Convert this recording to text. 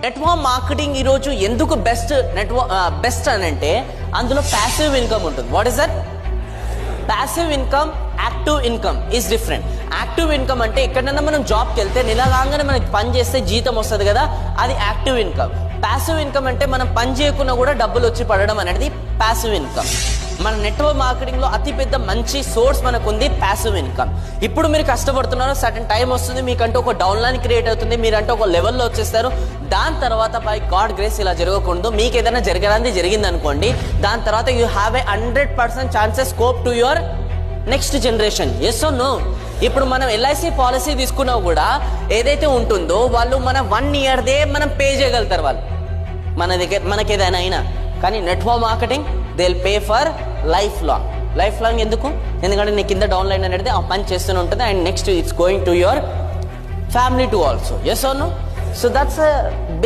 Network marketing ఈరోజు ఎందుకు best అని అంటే అందులో ప్యాసివ్ ఇన్కమ్ ఉంటుంది. What is that? Passive income, active income is different. Active income అంటే ఎక్కడైనా మనం జాబ్కి వెళ్తే నెల కాగానే మనకి పని చేస్తే జీతం వస్తుంది కదా, అది యాక్టివ్ ఇన్కమ్. ప్యాసివ్ ఇన్కమ్ అంటే మనం పని చేయకుండా కూడా డబ్బులు వచ్చి పడడం అనేది ప్యాసివ్ ఇన్కమ్. మన నెట్వర్క్ మార్కెటింగ్ లో అతిపెద్ద మంచి సోర్స్ మనకు ఉంది ప్యాసివ్ ఇన్కమ్. ఇప్పుడు మీరు కష్టపడుతున్నారు, సర్టన్ టైం వస్తుంది, మీకంటూ ఒక డౌన్ లైన్ క్రియేట్ అవుతుంది, మీరంటే ఒక లెవెల్లో వచ్చేస్తారు. దాని తర్వాత బై గాడ్ గ్రేస్ ఇలా జరగకూడదు. మీకు ఏదైనా జరిగింది అనుకోండి, దాని తర్వాత you have a 100% chances scope to your next generation. Yes or no? ఇప్పుడు మనం ఎల్ఐసి పాలసీ తీసుకున్నా కూడా ఏదైతే ఉంటుందో వాళ్ళు మన 1 yearదే మనం పే చేయగలుగుతారు వాళ్ళు మనకి ఏదైనా అయినా. కానీ network marketing they will pay for life long. ఎందుకు? ఎందుకంటే నీ కింద డౌన్ లైన్ అనేది ఆ పని చేస్తూనే ఉంటుంది, and next it's going to your family to also. Yes or no? So that's